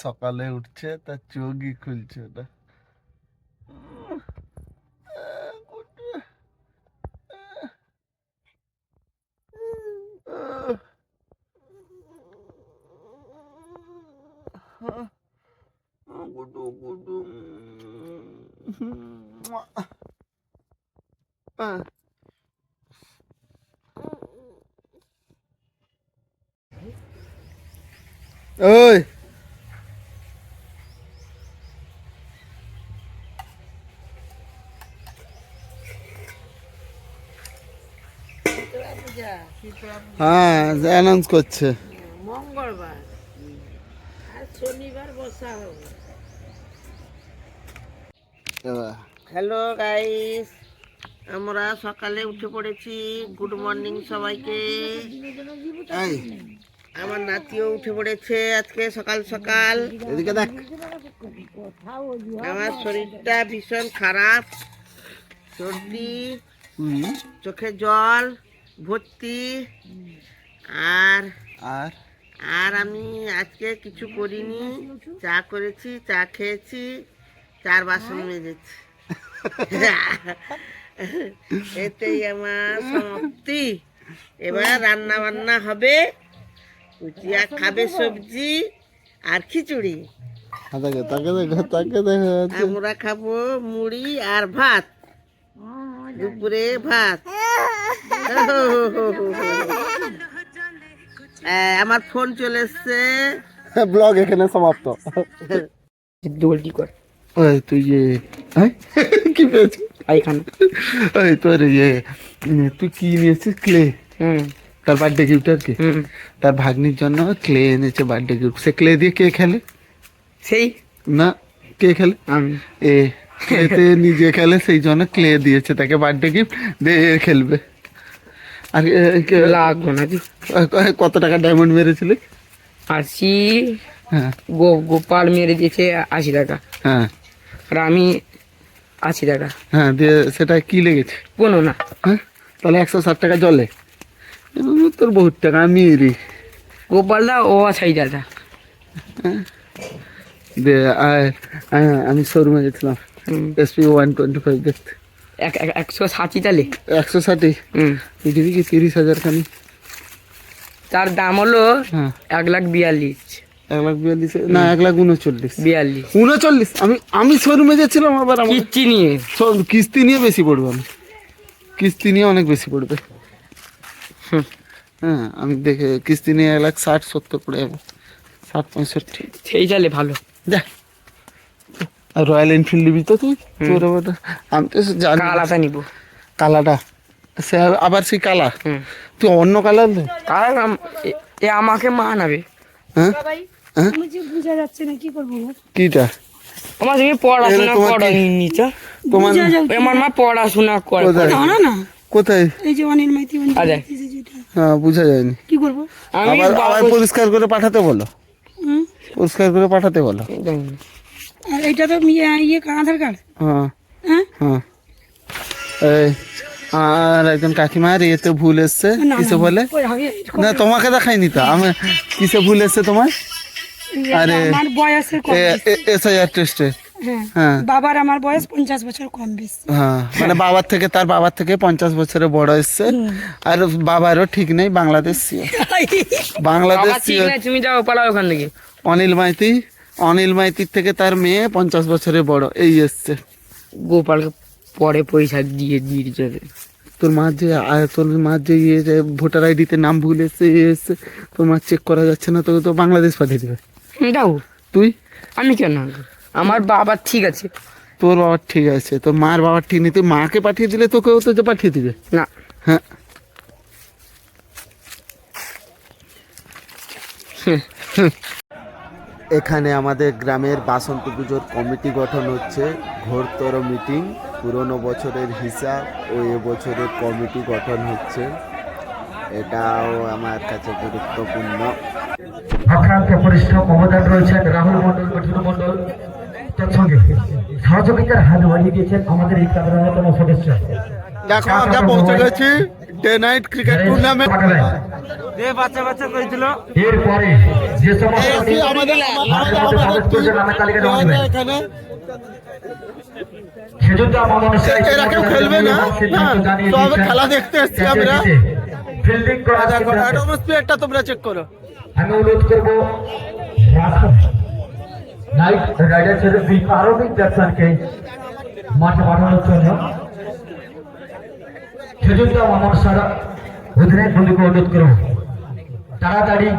সকালে উঠছে তার চোখই খুলছে না। ওই হ্যাঁ অ্যানাউন্স করছে মঙ্গলবার আর শনিবার বসা হবে। হ্যালো গাইস, আমরা সকালে উঠে পড়েছি। গুড মর্নিং সবাইকে। আমার নাতিও উঠে পড়েছে আজকে সকাল সকাল। এদিকে দেখ, আমার শরীরটা ভীষণ খারাপ, সর্দি, চোখে জল ভর্তি। আর আর আর আমি আজকে কিছু করিনি, চা করেছি, চা খেয়েছি, 4 বাসন মেজেছি। এতেই আমার সমাপ্তি। এবার রান্না বান্না হবে, উচিয়া খাবে সবজি আর খিচুড়ি। আমরা খাবো মুড়ি আর ভাত, দুপুরে ভাত। আমার ফোন চলে এসছে। ব্লগ এখানে সমাপ্ত। দোলটি কর। ওই তুই কি পেয়েছিস এইখানে? ওই তোর তুই কি নিয়েছিস? ক্লে। তার বার্থডে গিফট আর কি। তার ভাগ্নির জন্য ক্লে এনেছে বার্থডে গিফট। সে ক্লে দিয়ে কে খেলে? সেই না, কে খেলে? আমি। ক্লেতে নিজে খেলে, সেই জন্য ক্লে দিয়েছে তাকে বার্থডে গিফট। দিয়ে খেলবে। আর লাগবো নাকি? কত টাকা ডায়মন্ড মেরেছিলে? 80। হ্যাঁ, গোপাল মেরে দিয়েছে 80 টাকা। হ্যাঁ, আর আমি 80 টাকা। হ্যাঁ, দিয়ে সেটা কি লেগেছে? কোনো না। হ্যাঁ, তাহলে 160 টাকা জলে। তোর বহুত টাকা। আমি গোপাল দা ও 80 টাকা। আমি শোরুমে গেছিলাম SP 125 দেখতে। 160 তালে 160। পৃথিবী কি 30,000 খানি। তার দাম হলো হ্যাঁ 1,42,000। 1,42,000 না, 1,39,000। 42। আমি শোরুমে যাচ্ছিলাম, আবার কিস্তি নিয়ে। কিস্তি নিয়ে বেশি পড়বে। কিস্তি নিয়ে অনেক বেশি পড়বে। হ্যাঁ, আমি দেখে কিস্তি নিয়ে 1,60,70 পড়ে যাবে। 60-65 সেই চালে ভালো। দেখ, আর রয়্যাল এনফিল্ড নিবি তো তুই? তোর আমি তো জানি কালাটা নিব। কালাটা, সে আবার সেই কালা। তুই অন্য কালার নে। কালা এ আমাকে মানাবে। হ্যাঁ, বুঝা যাচ্ছে না, কি করবো? কিটা? আমার তুমি পড়াশোনা করো নিচে। তোমার আমার মা পড়াশোনা করে না না, কোথায়? এই যে অনিল মাইতি আরে হ্যাঁ, বুঝা যায়নি। কি করবো? আবার পরিষ্কার করে পাঠাতে বলো। পরিষ্কার করে পাঠাতে বলো। আর এটা তো ইয়ে আধার কার্ড। হ্যাঁ, হ্যাঁ হ্যাঁ। এই আর একজন কাকিমার ইয়েতে ভুল এসছে। কিসে বলে? না, তোমাকে দেখাইনি তো আমি। কিসে ভুল এসছে তোমার? আরে আমার বয়সের কম SIR টেস্টে। হ্যাঁ, বাবার আমার বয়স 50 বছর কম বেশি। হ্যাঁ, মানে তার বাবার থেকে 50 বছরের বড় এসছে। আর বাবারও ঠিক নেই, বাংলাদেশ বাংলাদেশ। তুমি যাও পালাও ওখান থেকে। অনিল মাইতির থেকে তার মেয়ে 50 বছরের বড় এই এসছে। গোপালকে পরে পয়সা দিয়ে যাবে। তোর মার যে ভোটার আইডিতে নাম ভুল এসছে, এসছে। তোর মা চেক করা যাচ্ছে না, তোকে তো বাংলাদেশ পাঠিয়ে দেবে। যাও তুই? আমি কেন? আমার বাবা ঠিক আছে। তোর বাবার ঠিক আছে, তোর মার বাবার ঠিক নেই। তুই মাকে পাঠিয়ে দিলে তোকেও তো পাঠিয়ে দিবে না। হ্যাঁ, এখানে আমাদের গ্রামের বাসন্তী পুজোর কমিটি গঠন হচ্ছে। ঘোরতর মিটিং, পুরনো বছরের হিসাব ও এবছরের কমিটি গঠন হচ্ছে। এটাও আমার কাছে গুরুত্বপূর্ণ। আক্রান্তে পরিশ্রম অবদান রয়েছেন রাহুল মন্ডল, মিঠুন মন্ডল, তৎসঙ্গে সহযোগিতার হাত বাড়িয়ে দিয়েছেন আমাদের এই ক্লাবের অন্যতম সদস্য। দেখো, আমরা পৌঁছে গেছি ডে নাইট ক্রিকেট টুর্নামেন্ট। এরপরে যে সমস্ত এই টিম আমাদের মাঠের মধ্যে প্রবেশ করছে নামের তালিকা জমা দেবেন। এখানে সেজন্য আমার মনে হয় এরা কেউ খেলবে না, তো আমরা খেলা দেখতে এসছি আমরা। ফিল্ডিং করা দেখো অ্যাটমসফিয়ারটা তোমরা চেক করো। আমি অনুরোধ করবো নাইট রাইডার্সের আরবিক ব্যাটসম্যানকে মাঠে পাঠানোর জন্য। সেজন্য আমার সারা অধিনায়ক বন্ধুকে অনুরোধ করবো তাড়াতাড়ি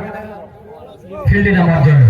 ফিল্ডে নামার জন্য।